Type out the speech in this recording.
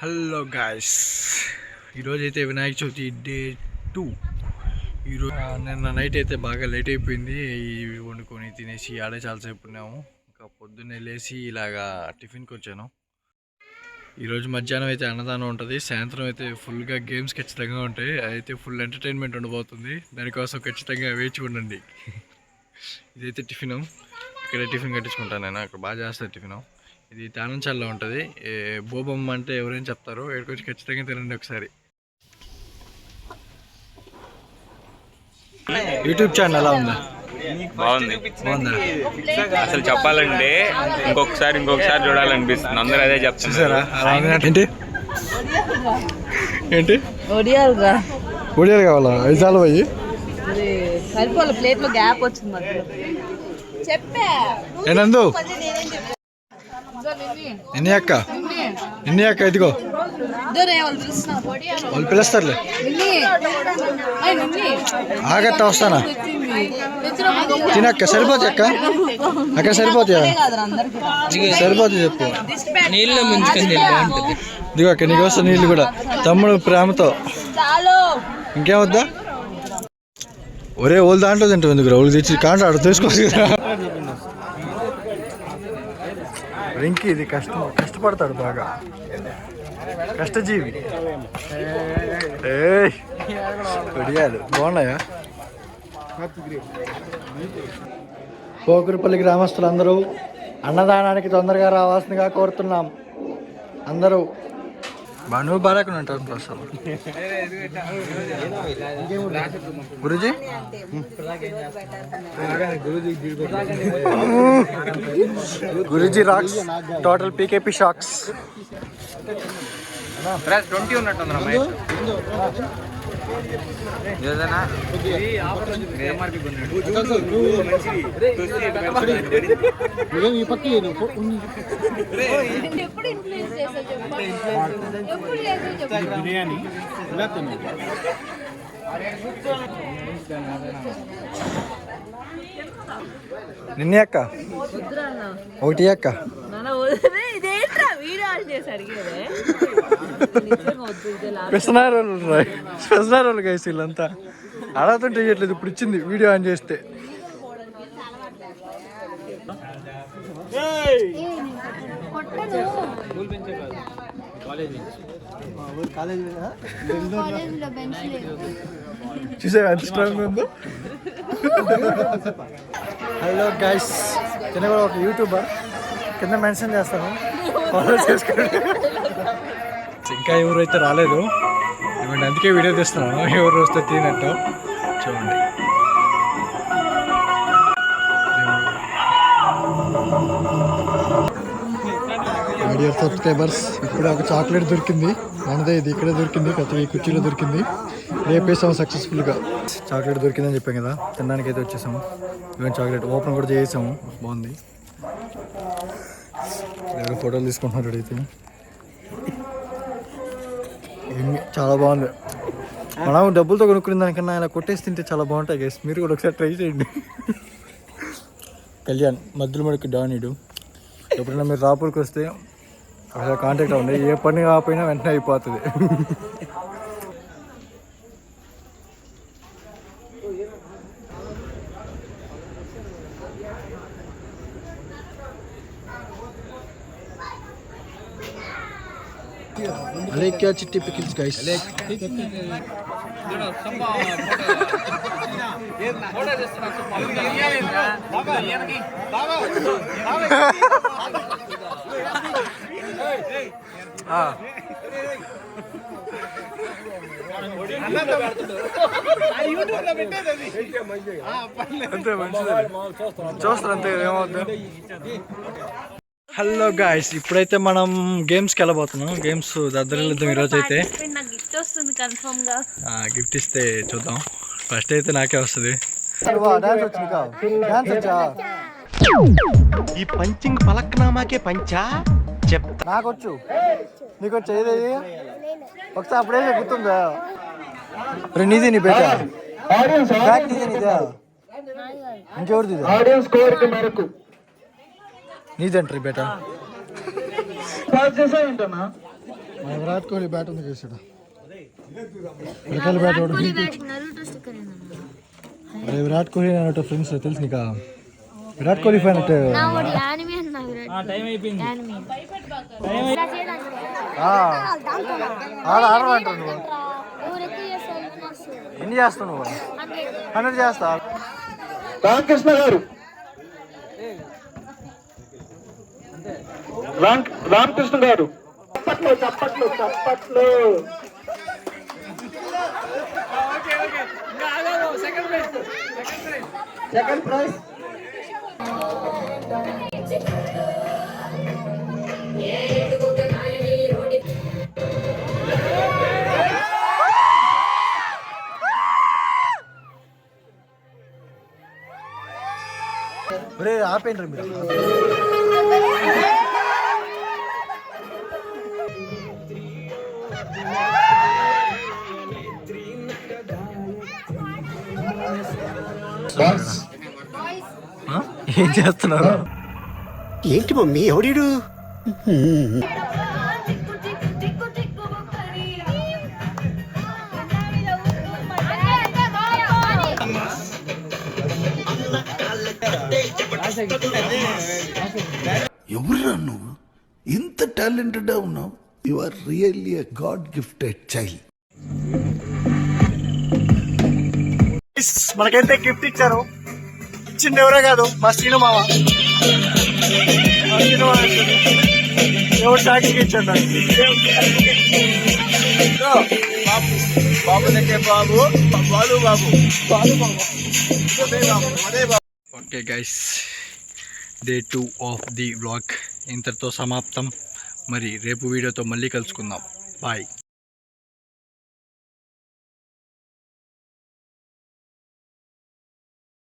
Hello guys, ఈరోజైతే Vinayaka Chavithi day 2. ఈరోజు నిన్న నైట్ అయితే బాగా లేట్ అయిపోయింది. వండుకొని తినేసి ఆడే చాలాసేపు ఉన్నాము. ఇంకా పొద్దున్నే లేచి ఇలాగా టిఫిన్కి వచ్చాను. ఈరోజు మధ్యాహ్నం అయితే అన్నదానం ఉంటుంది. సాయంత్రం అయితే ఫుల్గా గేమ్స్ ఖచ్చితంగా ఉంటాయి. అయితే ఫుల్ ఎంటర్టైన్మెంట్ ఉండబోతుంది. దానికోసం ఖచ్చితంగా వేచి ఉండండి. ఇదైతే టిఫిన్. ఇక్కడే టిఫిన్ కట్టించుకుంటాను నేను. అక్కడ బాగా చేస్తారు టిఫిన్. ఇది తానంచాల్లో ఉంటుంది. బోబమ్మ అంటే ఎవరైనా చెప్తారు. ఇక్కడికి ఖచ్చితంగా తినండి ఒకసారి. యూట్యూబ్ ఛానల్ ఎలా ఉందా? బాగుందా? అసలు చెప్పాలంటే ఇంకొకసారి చూడాలనిపిస్తుంది. అందరూ అదే చెప్తారా? ఏంటి ఏంటి ఒడియాలు కావాలా? ఐదు సార్లు పోయి సరిపోలే, ప్లేట్ లో గ్యాప్ వచ్చింది. ఏనందు ఎన్ని అక్క ఇదిగో వాళ్ళు పిలుస్తారులే. ఆగత్త వస్తానా? తినక్క సరిపోతాయి అక్క. అక్క సరిపోతాయా? సరిపోతాయి చెప్పు. ఇదిగో అక్క నీకు వస్తా నీళ్ళు కూడా. తమ్ముడు ప్రేమతో ఇంకేమొద్దా? ఒరే ఓళ్ళు దాంట్లో తింటావు ఎందుకు? వాళ్ళు తెచ్చి కాంట ఆడ తీసుకోవచ్చు కదా. రింకి ఇది కష్టపడతాడు బాగా, కష్టజీవి. ఒడియాలు బాగున్నాయా? పోకురుపల్లి గ్రామస్తులందరూ అన్నదానానికి తొందరగా రావాల్సిందిగా కోరుతున్నాం. అందరూ నువ్వు బాగాలేకుండా ఉంటారు అసలు. Guruji Guruji rocks, total PKP shocks. 20 ఉన్నట్టు బిర్యానీ నిన్నే అక్క ఒకటి అక్క. పెసనారోళ్ళు గైస్ వీళ్ళంతా అడగతుంటే చేయట్లేదు. ఇప్పుడు ఇచ్చింది వీడియో ఆన్ చేస్తే. చూసావా ఎంత స్ట్రాంగ్ ఉందో? హలో గైస్, తిన కూడా ఒక యూట్యూబర్ కింద మెన్షన్ చేస్తాను, ఫాలో చేసుకోండి. ఇంకా ఎవరైతే రాలేదు ఇవ్వండి, అందుకే వీడియో తీస్తున్నాను. ఎవరు వస్తే తినట్టు చూడండి. డియర్ సబ్స్క్రైబర్స్, ఇప్పుడు ఒక చాక్లెట్ దొరికింది. మనదే ఇది, ఇక్కడే దొరికింది. కొత్త ఈ కుర్చీలో దొరికింది. రేపేసాము సక్సెస్ఫుల్గా. చాక్లెట్ దొరికిందని చెప్పాం కదా, తినడానికి అయితే వచ్చేసాము. ఇవన్నీ చాక్లెట్ ఓపెన్ కూడా చేసాము. బాగుంది. ఎవరు ఫోటోలు తీసుకుంటున్నారు అయితే. చాలా బాగుంది. మనం డబ్బులతో కొనుక్కునే దానికన్నా ఇలా కొట్టేసి తింటే చాలా బాగుంటాయి గైస్. మీరు కూడా ఒకసారి ట్రై చేయండి. కళ్యాణ్ మధ్యలో మడికి డానీడు. ఎప్పుడైనా మీరు రాపూర్కి వస్తే ఒకసారి కాంటాక్ట్ అవ్వండి. ఏ పని కాకపోయినా వెంటనే అయిపోతుంది. అలే క్యా చిట్టి పికిల్స్ గైస్. చూస్తారు అంతే, ఏమవుతుంది. హలో గాయస్, ఇప్పుడైతే మనం గేమ్స్కి వెళ్ళబోతున్నాం. గేమ్స్ దద్దరిల్లుద్దాం ఈరోజు అయితే. గిఫ్ట్ ఇస్తే చూద్దాం. ఫస్ట్ అయితే నాకే వస్తుంది. ఈ పంచింగ్ పలక్నామాకే పంచా చెప్తా. నాకొచ్చు, నీకు వచ్చేది ఒకసారి అప్పుడే గుర్తుందా? నీది నీ బేట నీదే ఇంకెవరిది? నీదంటారు బేట. విరాట్ కోహ్లీ బ్యాట్ ఉంది చేసాడు. బ్యాట్ విరాట్ కోహ్లీ అన్నట్టు ఫ్రెండ్స్ తెలుసు నీకు. విరాట్ కోహ్లీ ఫ్యాన్ అంటే ఆడమంటారు. నువ్వు ఎన్ని చేస్తావు? నువ్వు 100 చేస్తా. రామకృష్ణ గారు, రామకృష్ణ గారు చప్పట్లు చప్పట్లు. సెకండ్ ప్రైజ్ ఆపేంటారు మీరు. ఏం చేస్తున్నారు? ఏంటి మమ్మీ ఎవడీడు? ఎవరురా నువ్వు? ఇంత టాలెంటెడ్ ఉన్నావు. You are really a god gifted child. మనకైతే గిఫ్ట్ ఇచ్చారు. ఇచ్చింది ఎవరే కాదు, మా శ్రీను మామ. ఎవరు షాకింగ్ ఇచ్చాడు బాబు దగ్గర Babu Balu Babu Balu Babu. Okay guys, day 2 of the vlog ఇంతటితో సమాప్తం. మరి రేపు వీడియోతో మళ్ళీ కలుసుకుందాం. బాయ్.